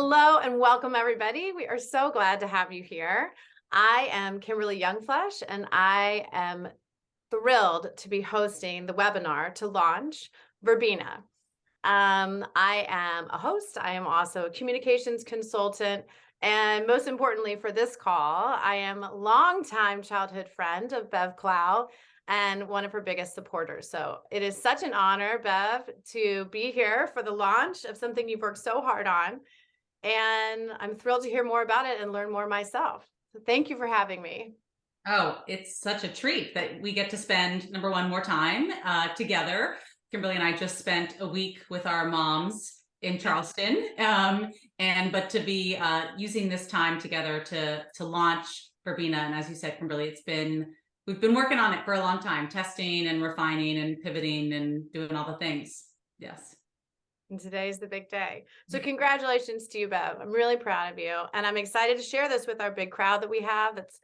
Hello and welcome, everybody. We are so glad to have you here. I am Kimberly Yungfleisch, and I am thrilled to be hosting the webinar to launch Verbina. I am a host. I am also a communications consultant. And most importantly for this call, I am a longtime childhood friend of Bev Klau and one of her biggest supporters. So it is such an honor, Bev, to be here for the launch of something you've worked so hard on. And I'm thrilled to hear more about it and learn more myself. So thank you for having me. Oh, it's such a treat that we get to spend, number one, more time together. Kimberly and I just spent a week with our moms in Charleston, but to be using this time together to launch Verbina. And as you said, Kimberly, we've been working on it for a long time, testing and refining and pivoting and doing all the things. Yes. And today's the big day. So congratulations to you, Bev. I'm really proud of you. And I'm excited to share this with our big crowd that we have that's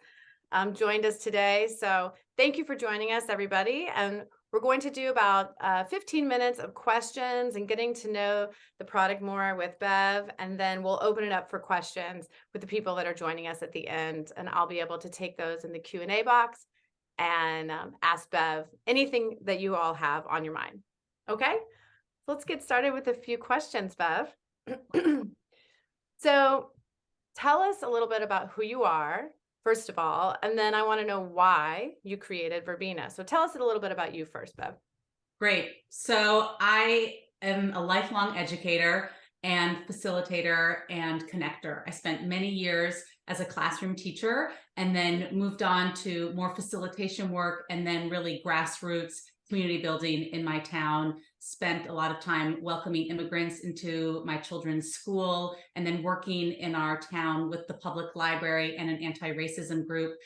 joined us today. So thank you for joining us, everybody. And we're going to do about 15 minutes of questions and getting to know the product more with Bev. And then we'll open it up for questions with the people that are joining us at the end. And I'll be able to take those in the Q&A box and ask Bev anything that you all have on your mind. Okay? Let's get started with a few questions, Bev. So tell us a little bit about who you are, first of all, and then I want to know why you created Verbina. So tell us a little bit about you first, Bev. Great. So I am a lifelong educator and facilitator and connector. I spent many years as a classroom teacher and then moved on to more facilitation work and then really grassroots community building in my town. Spent a lot of time welcoming immigrants into my children's school and then working in our town with the public library and an anti-racism group,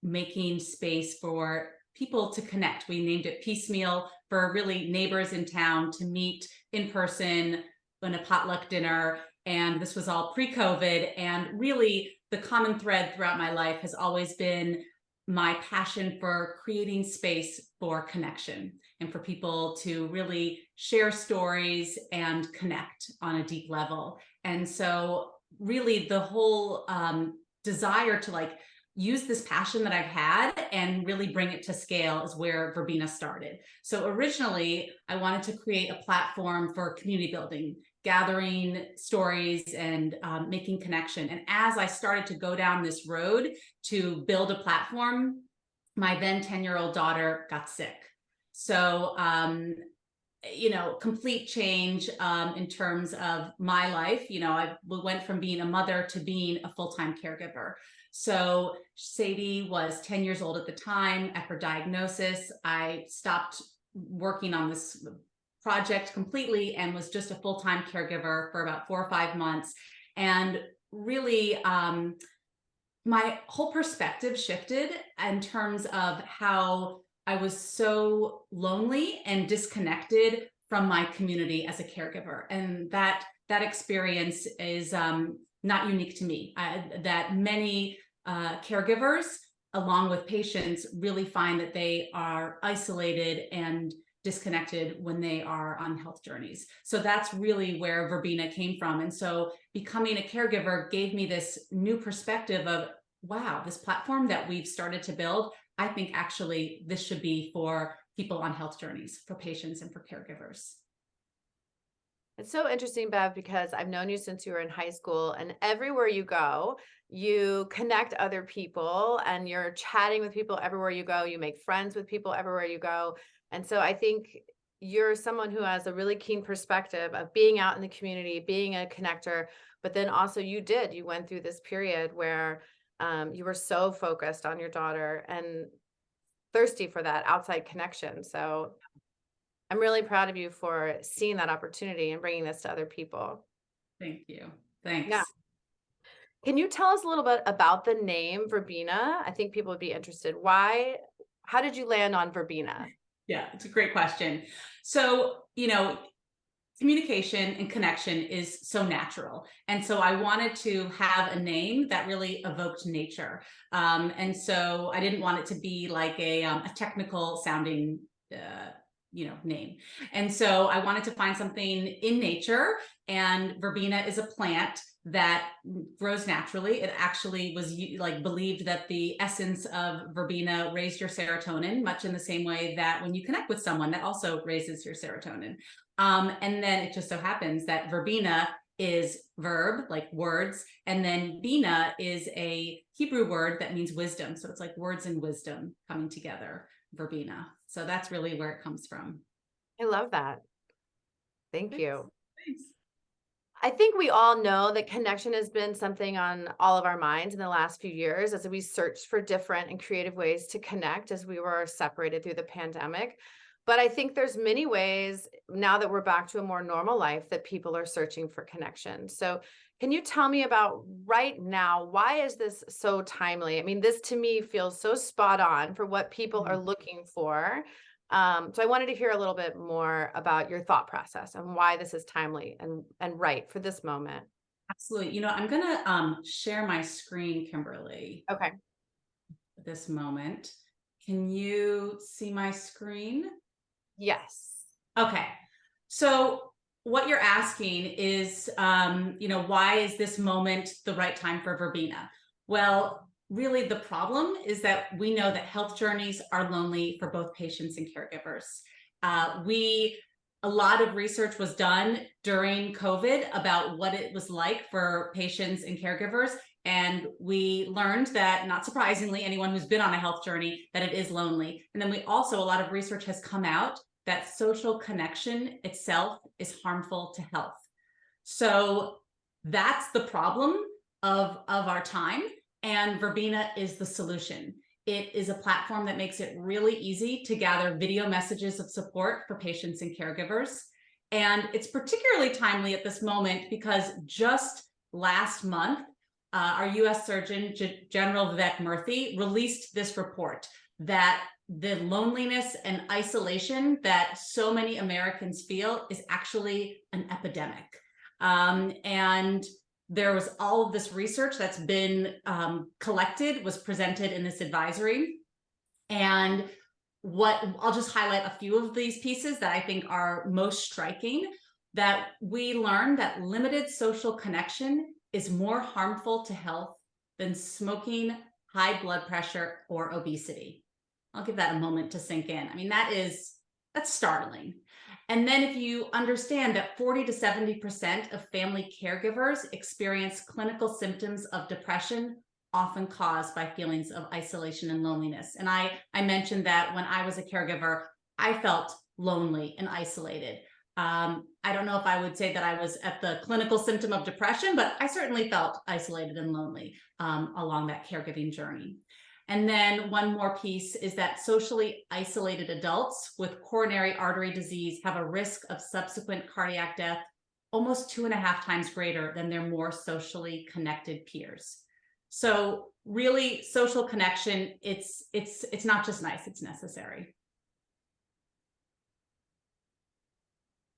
making space for people to connect. We named it Piecemeal, for really neighbors in town to meet in person in a potluck dinner. And this was all pre-COVID. And really the common thread throughout my life has always been my passion for creating space for connection and for people to really share stories and connect on a deep level. And so really the whole desire to use this passion that I've had and really bring it to scale is where Verbina started. So originally I wanted to create a platform for community building, gathering stories and making connection. And as I started to go down this road to build a platform, my then 10-year-old daughter got sick. So, complete change in terms of my life. I went from being a mother to being a full-time caregiver. So Sadie was 10 years old at the time. At her diagnosis, I stopped working on this project completely and was just a full-time caregiver for about 4 or 5 months. And really, my whole perspective shifted in terms of how I was so lonely and disconnected from my community as a caregiver. And that experience is not unique to me. That many caregivers, along with patients, really find that they are isolated and disconnected when they are on health journeys. So that's really where Verbina came from. And so becoming a caregiver gave me this new perspective of, wow, this platform that we've started to build, I think actually this should be for people on health journeys, for patients and for caregivers. It's so interesting, Bev, because I've known you since you were in high school, and everywhere you go, you connect other people and you're chatting with people everywhere you go. You make friends with people everywhere you go. And so I think you're someone who has a really keen perspective of being out in the community, being a connector, but then also you went through this period where you were so focused on your daughter and thirsty for that outside connection. So I'm really proud of you for seeing that opportunity and bringing this to other people. Thank you. Thanks. Yeah. Can you tell us a little bit about the name Verbina? I think people would be interested. How did you land on Verbina? Yeah, it's a great question. So, communication and connection is so natural. And so I wanted to have a name that really evoked nature. And so I didn't want it to be like a technical sounding name. And so I wanted to find something in nature, and verbena is a plant that grows naturally. It actually was like believed that the essence of verbena raised your serotonin, much in the same way that when you connect with someone, that also raises your serotonin. And then it just so happens that verbena is verb, like words, and then bina is a Hebrew word that means wisdom. So it's like words and wisdom coming together, verbena. So that's really where it comes from. I love that. Thank Thanks. you. Thanks. I think we all know that connection has been something on all of our minds in the last few years as we searched for different and creative ways to connect as we were separated through the pandemic. But I think there's many ways now that we're back to a more normal life that people are searching for connection. So can you tell me about right now, why is this so timely? I mean, this to me feels so spot on for what people are looking for. So I wanted to hear a little bit more about your thought process and why this is timely and right for this moment. Absolutely. You know, I'm going to share my screen, Kimberly, Okay. at this moment. Can you see my screen? Yes. Okay. So what you're asking is, why is this moment the right time for verbena? Well, really the problem is that we know that health journeys are lonely for both patients and caregivers. A lot of research was done during COVID about what it was like for patients and caregivers. And we learned that, not surprisingly, anyone who's been on a health journey, that it is lonely. And then a lot of research has come out that social connection itself is harmful to health. So that's the problem of our time. And Verbena is the solution. It is a platform that makes it really easy to gather video messages of support for patients and caregivers. And it's particularly timely at this moment because just last month, our US Surgeon General Vivek Murthy released this report that the loneliness and isolation that so many Americans feel is actually an epidemic. And there was all of this research that's been collected, was presented in this advisory. And what I'll just highlight a few of these pieces that I think are most striking, that we learned that limited social connection is more harmful to health than smoking, high blood pressure, or obesity. I'll give that a moment to sink in. I mean, that's startling. And then if you understand that 40 to 70% of family caregivers experience clinical symptoms of depression, often caused by feelings of isolation and loneliness. And I mentioned that when I was a caregiver, I felt lonely and isolated. I don't know if I would say that I was at the clinical symptom of depression, but I certainly felt isolated and lonely along that caregiving journey. And then one more piece is that socially isolated adults with coronary artery disease have a risk of subsequent cardiac death almost 2.5 times greater than their more socially connected peers. So really, social connection, it's not just nice, it's necessary.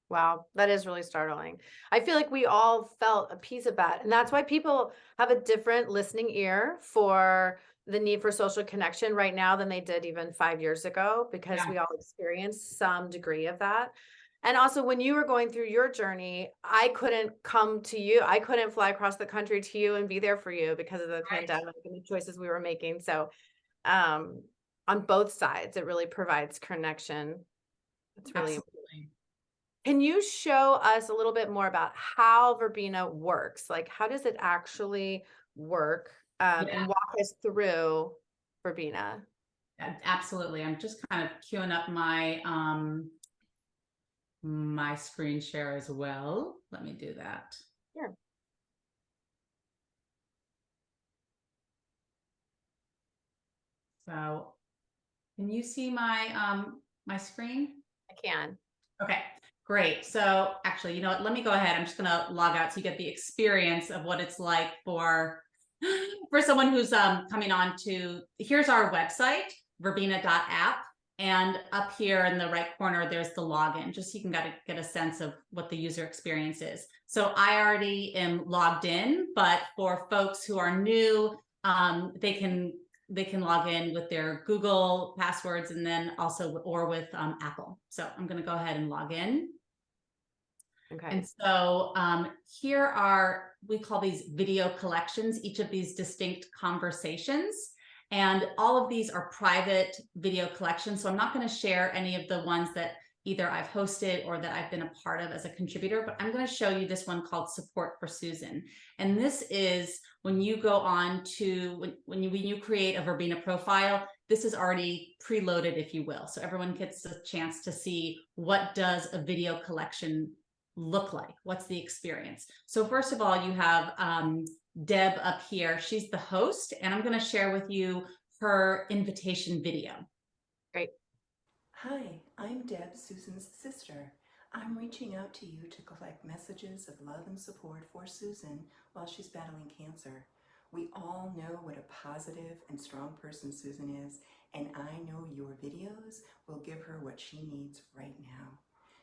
Wow, that is really startling. I feel like we all felt a piece of that. And that's why people have a different listening ear for the need for social connection right now than they did even 5 years ago, because we all experienced some degree of that. And also, when you were going through your journey, I couldn't come to you. I couldn't fly across the country to you and be there for you because of the pandemic and the choices we were making. So on both sides, it really provides connection. It's really important. Can you show us a little bit more about how Verbena works? Like, how does it actually work? And walk us through Verbena. Absolutely. I'm just kind of queuing up my my screen share as well. Let me do that. Sure. So can you see my my screen? I can. Okay, great. So actually, you know what? Let me go ahead. I'm just going to log out so you get the experience of what it's like for someone who's coming on to. Here's our website, verbena.app. And up here in the right corner, there's the login, just so you can get a sense of what the user experience is. So I already am logged in, but for folks who are new, they can log in with their Google passwords and then also or with Apple. So I'm going to go ahead and log in. Okay. And so here are, we call these video collections, each of these distinct conversations. And all of these are private video collections. So I'm not going to share any of the ones that either I've hosted or that I've been a part of as a contributor, but I'm going to show you this one called Support for Susan. And this is when you go on to, when you create a Verbina profile, this is already preloaded, if you will. So everyone gets a chance to see what does a video collection look like? What's the experience? So first of all, you have Deb up here. She's the host, and I'm going to share with you her invitation video. Great. Hi, I'm Deb, Susan's sister. I'm reaching out to you to collect messages of love and support for Susan while she's battling cancer. We all know what a positive and strong person Susan is, and I know your videos will give her what she needs right now.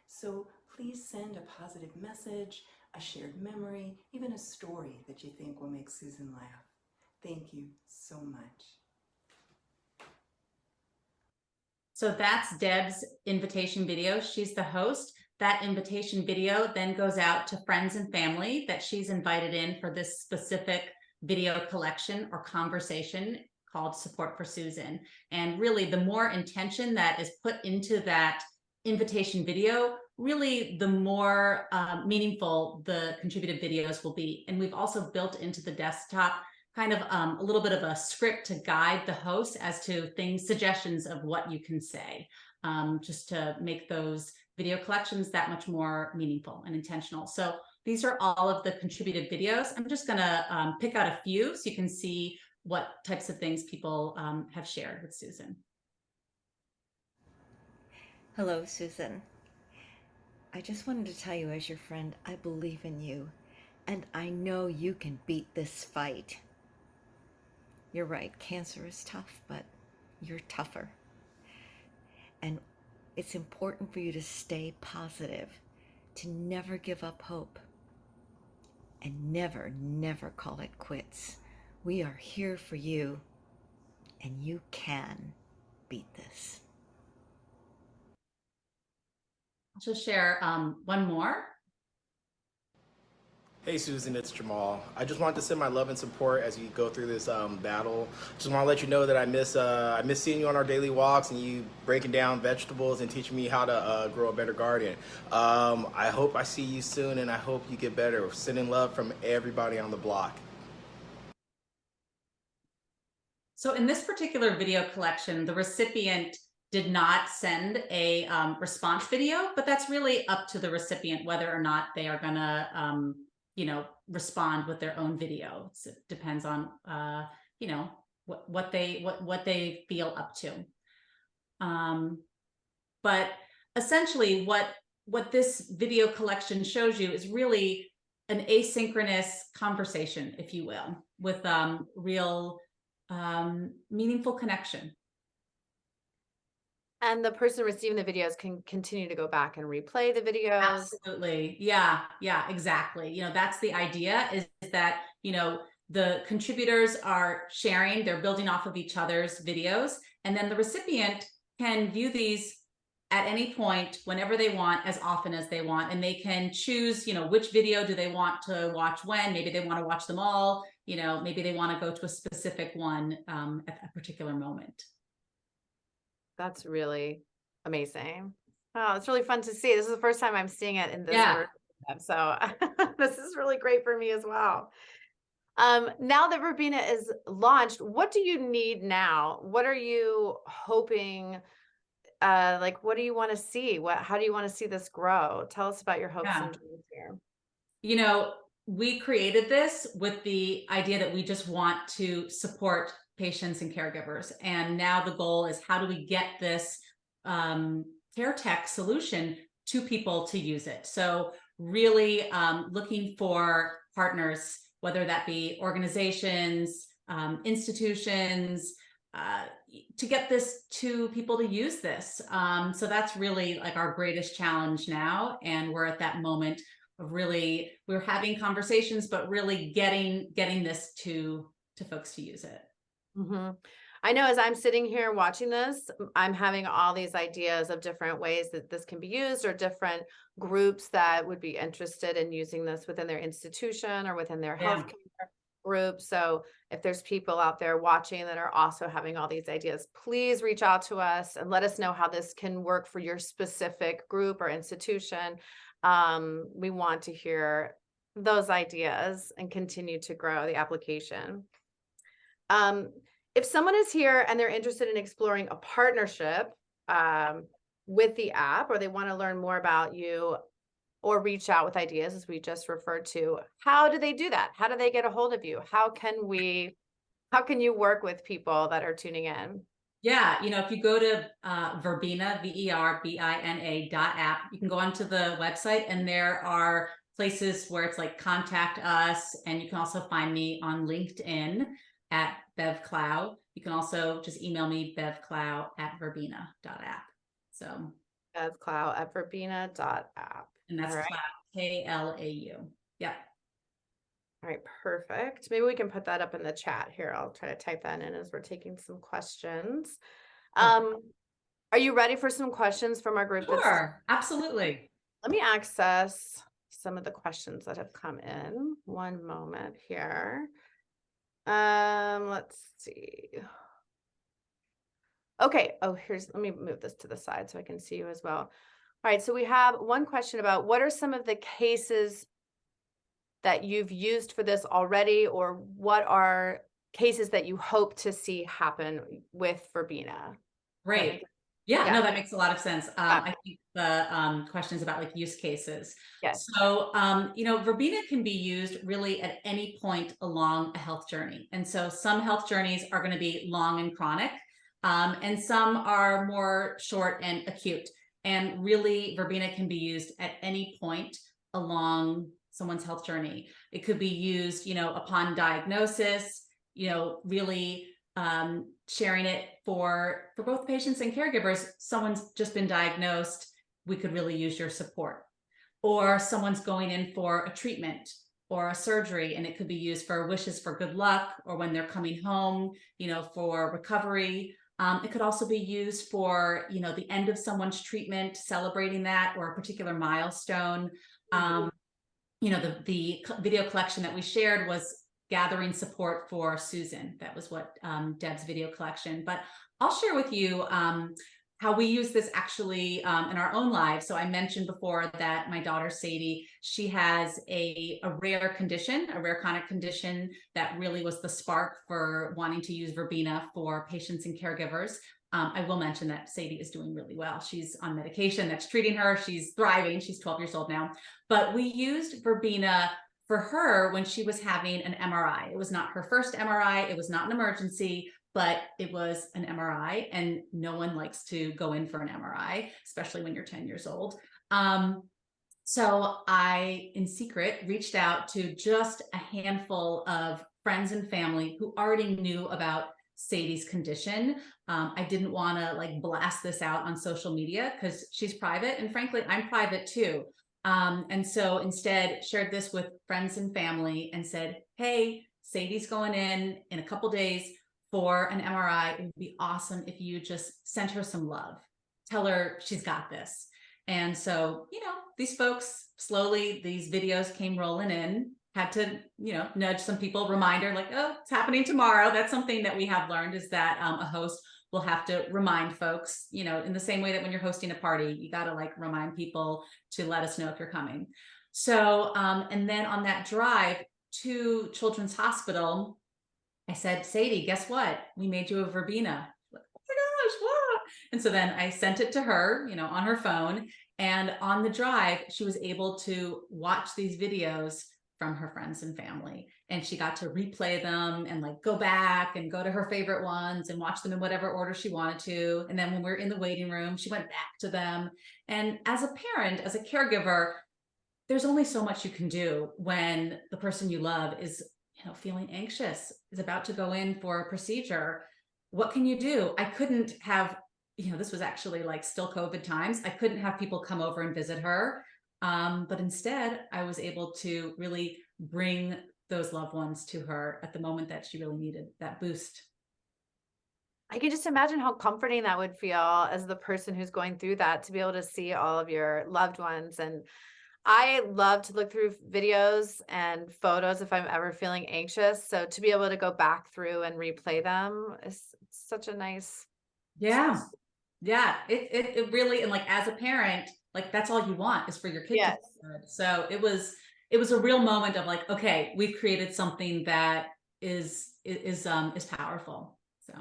So please send a positive message, a shared memory, even a story that you think will make Susan laugh. Thank you so much. So that's Deb's invitation video. She's the host. That invitation video then goes out to friends and family that she's invited in for this specific video collection or conversation called Support for Susan. And really, the more intention that is put into that invitation video, really the more meaningful the contributed videos will be. And we've also built into the desktop kind of a little bit of a script to guide the host as to things, suggestions of what you can say, just to make those video collections that much more meaningful and intentional. So these are all of the contributed videos. I'm just gonna pick out a few so you can see what types of things people have shared with Susan. Hello, Susan. I just wanted to tell you, as your friend, I believe in you, and I know you can beat this fight. You're right, cancer is tough, but you're tougher. And it's important for you to stay positive, to never give up hope, and never, never call it quits. We are here for you, and you can beat this. I'll just share one more. Hey Susan, it's Jamal. I just wanted to send my love and support as you go through this battle. Just want to let you know that I miss seeing you on our daily walks and you breaking down vegetables and teaching me how to grow a better garden. I hope I see you soon and I hope you get better. Sending love from everybody on the block. So in this particular video collection, the recipient did not send a response video, but that's really up to the recipient whether or not they are gonna respond with their own video. So it depends on what they feel up to. But essentially what this video collection shows you is really an asynchronous conversation, if you will, with real meaningful connection. And the person receiving the videos can continue to go back and replay the videos. Absolutely. Yeah, exactly. That's the idea, is that, the contributors are sharing, they're building off of each other's videos, and then the recipient can view these at any point, whenever they want, as often as they want, and they can choose, which video do they want to watch when. Maybe they want to watch them all, maybe they want to go to a specific one at a particular moment. That's really amazing. Oh, it's really fun to see. This is the first time I'm seeing it in this version. So this is really great for me as well. Now that Verbina is launched, what do you need now? What are you hoping, what do you want to see? How do you want to see this grow? Tell us about your hopes and dreams here. We created this with the idea that we just want to support patients and caregivers. And now the goal is, how do we get this care tech solution to people to use it? So really looking for partners, whether that be organizations, institutions, to get this to people to use this. So that's really like our greatest challenge now. And we're at that moment of really, we're having conversations, but really getting this to folks to use it. Mm-hmm. I know as I'm sitting here watching this, I'm having all these ideas of different ways that this can be used, or different groups that would be interested in using this within their institution or within their Yeah. healthcare group. So if there's people out there watching that are also having all these ideas, please reach out to us and let us know how this can work for your specific group or institution. We want to hear those ideas and continue to grow the application. If someone is here and they're interested in exploring a partnership with the app, or they want to learn more about you or reach out with ideas, as we just referred to, how do they do that? How do they get a hold of you? How can you work with people that are tuning in? Yeah, if you go to Verbina, Verbina.app, you can go onto the website, and there are places where it's like contact us, and you can also find me on LinkedIn at Bev Klau. You can also just email me, bevklau@verbina.app. So Bev Klau at verbina.app. and that's All right. Klau, Klau. Yeah. All right, perfect. Maybe we can put that up in the chat here. I'll try to type that in as we're taking some questions. Are you ready for some questions from our group? Sure, absolutely. Let me access some of the questions that have come in. One moment here. Let's see. Okay. Oh, let me move this to the side so I can see you as well. All right. So we have one question about what are some of the cases that you've used for this already, or what are cases that you hope to see happen with Verbina? Great. Yeah, Yeah. no, that makes a lot of sense. I think the questions about like use cases. Yes. So, Verbena can be used really at any point along a health journey. And so some health journeys are going to be long and chronic, and some are more short and acute. And really, Verbena can be used at any point along someone's health journey. It could be used, upon diagnosis, really sharing it for both patients and caregivers. Someone's just been diagnosed, we could really use your support. Or someone's going in for a treatment or a surgery, and it could be used for wishes for good luck, or when they're coming home, for recovery. It could also be used for, the end of someone's treatment, celebrating that, or a particular milestone. The video collection that we shared was gathering support for Susan. That was what Deb's video collection. But I'll share with you how we use this actually in our own lives. So I mentioned before that my daughter Sadie, she has a rare condition, a rare chronic condition that really was the spark for wanting to use Verbena for patients and caregivers. I will mention that Sadie is doing really well. She's on medication that's treating her. She's thriving. She's 12 years old now. But we used Verbena for her when she was having an MRI. It was not her first MRI. It was not an emergency, but it was an MRI, and no one likes to go in for an MRI, especially when you're 10 years old. So I, in secret, reached out to just a handful of friends and family who already knew about Sadie's condition. I didn't want to blast this out on social media because she's private, and frankly, I'm private too. And so instead shared this with friends and family and said, hey, Sadie's going in a couple days for an MRI. It would be awesome if you just send her some love. Tell her she's got this. And so, these folks, slowly, these videos came rolling in. Had to, nudge some people, reminder oh, it's happening tomorrow. That's something that we have learned, is that a host will have to remind folks, in the same way that when you're hosting a party, you got to remind people to let us know if you're coming. So, and then on that drive to Children's Hospital, I said, Sadie, guess what? We made you a Verbena. Oh my gosh, what? And so then I sent it to her, on her phone. And on the drive, she was able to watch these videos from her friends and family. And she got to replay them and go back and go to her favorite ones and watch them in whatever order she wanted to. And then when we were in the waiting room, she went back to them. And as a parent, as a caregiver, there's only so much you can do when the person you love is, feeling anxious, is about to go in for a procedure. What can you do? I couldn't have, this was actually still COVID times. I couldn't have people come over and visit her. But instead, I was able to really bring those loved ones to her at the moment that she really needed that boost. I can just imagine how comforting that would feel as the person who's going through that, to be able to see all of your loved ones. And I love to look through videos and photos if I'm ever feeling anxious. So to be able to go back through and replay them is such a nice. Yeah. Yeah. It really, and like as a parent, like that's all you want is for your kid to Yes. feel good. So it was a real moment of like, okay, we've created something that is powerful. So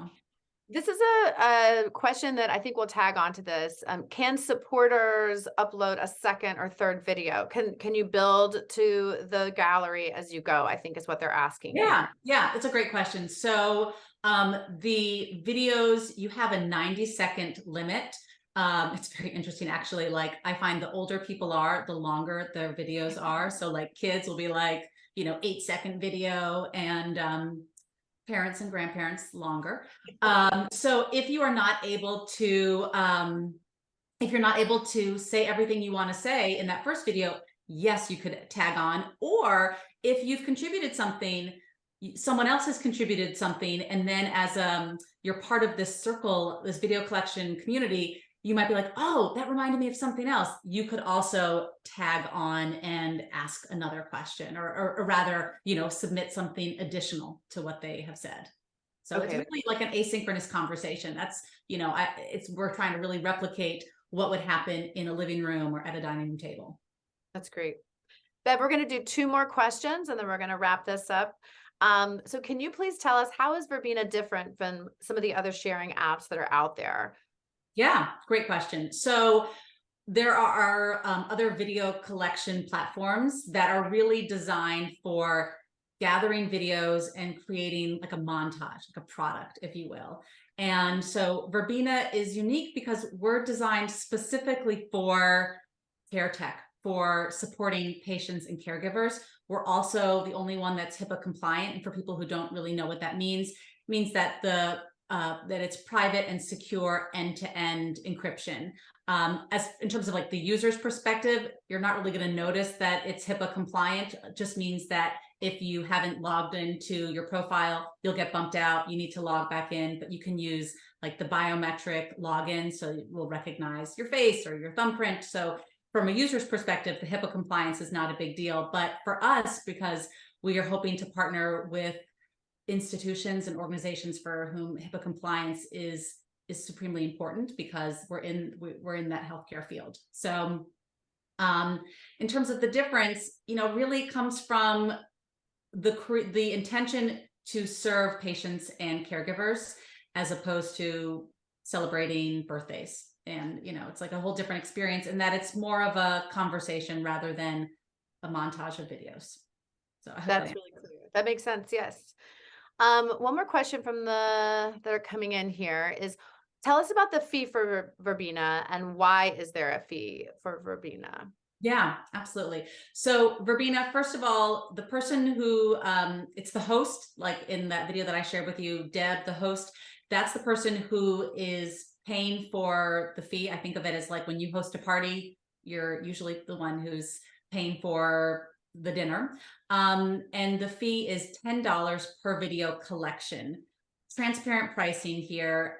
This is a question that I think will tag onto this. Can supporters upload a second or third video? Can you build to the gallery as you go? I think is what they're asking here. yeah, it's a great question. So the videos, you have a 90-second limit. It's very interesting, actually. Like I find the older people are, the longer their videos are. So like kids will be like, 8-second video, and parents and grandparents longer. So if you are not able to, if you're not able to say everything you want to say in that first video, yes, you could tag on. Or if you've contributed something, someone else has contributed something, and then as you're part of this circle, this video collection community, you might be like, oh, that reminded me of something else. You could also tag on and ask another question, or rather, submit something additional to what they have said. So it's Okay, really like an asynchronous conversation. That's, we're trying to really replicate what would happen in a living room or at a dining room table. that's great. Bev, we're going to do 2 more questions and then we're going to wrap this up. So can you please tell us, how is Verbena different from some of the other sharing apps that are out there? Yeah, great question. So there are other video collection platforms that are really designed for gathering videos and creating like a montage, like a product, if you will. And so Verbena is unique because we're designed specifically for care tech, for supporting patients and caregivers. We're also the only one that's HIPAA compliant. And for people who don't really know what that means, it means that that it's private and secure end-to-end encryption. As in terms of like the user's perspective, you're not really going to notice that it's HIPAA compliant. It just means that if you haven't logged into your profile, you'll get bumped out. You need to log back in, but you can use like the biometric login, so it will recognize your face or your thumbprint. So from a user's perspective, the HIPAA compliance is not a big deal. But for us, because we are hoping to partner with institutions and organizations for whom HIPAA compliance is supremely important, because we're in that healthcare field. So in terms of the difference, really comes from the intention to serve patients and caregivers, as opposed to celebrating birthdays. And it's like a whole different experience, in that it's more of a conversation rather than a montage of videos. So I hope That's really clear. That makes sense. Yes. One more question from that are coming in here is, tell us about the fee for Verbena, and why is there a fee for Verbena? Yeah, absolutely. So Verbena, first of all, the person who, it's the host, like in that video that I shared with you, Deb, the host, that's the person who is paying for the fee. I think of it as like when you host a party, you're usually the one who's paying for the dinner. And the fee is $10 per video collection. Transparent pricing here.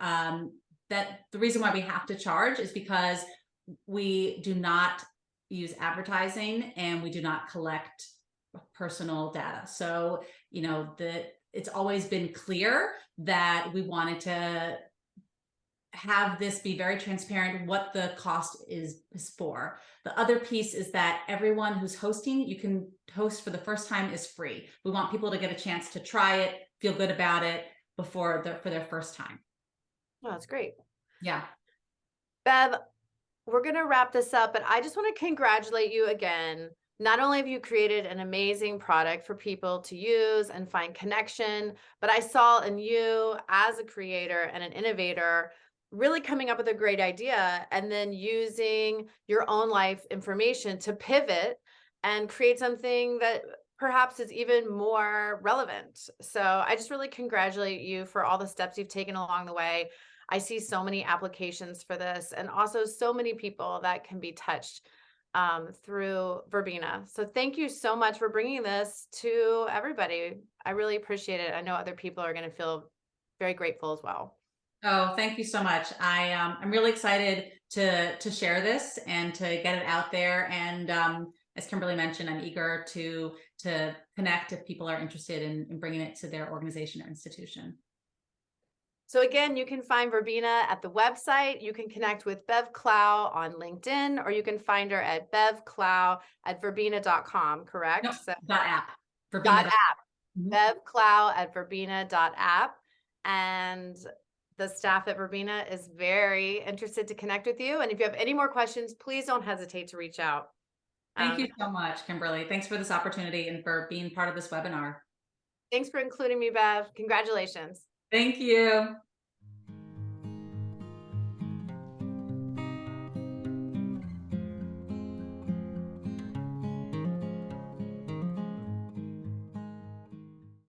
That the reason why we have to charge is because we do not use advertising, and we do not collect personal data. So, it's always been clear that we wanted to have this be very transparent what the cost is for. The other piece is that everyone who's hosting, you can host for the first time, is free. We want people to get a chance to try it, feel good about it for their first time. Oh, that's great. Yeah. Bev, we're going to wrap this up, but I just want to congratulate you again. Not only have you created an amazing product for people to use and find connection, but I saw in you as a creator and an innovator really coming up with a great idea, and then using your own life information to pivot and create something that perhaps is even more relevant. So I just really congratulate you for all the steps you've taken along the way. I see so many applications for this, and also so many people that can be touched through Verbena. So thank you so much for bringing this to everybody. I really appreciate it. I know other people are going to feel very grateful as well. Oh, thank you so much. I'm really excited to share this and to get it out there. And as Kimberly mentioned, I'm eager to connect if people are interested in bringing it to their organization or institution. So again, you can find Verbina at the website. You can connect with Bev Klau on LinkedIn, or you can find her at bevklau@verbina.com, correct? No, So .app. dot Verbina. app. Mhm. bevklau@verbina.app. And the staff at Verbina is very interested to connect with you. And if you have any more questions, please don't hesitate to reach out. Thank you so much, Kimberly. Thanks for this opportunity and for being part of this webinar. Thanks for including me, Bev. Congratulations. Thank you.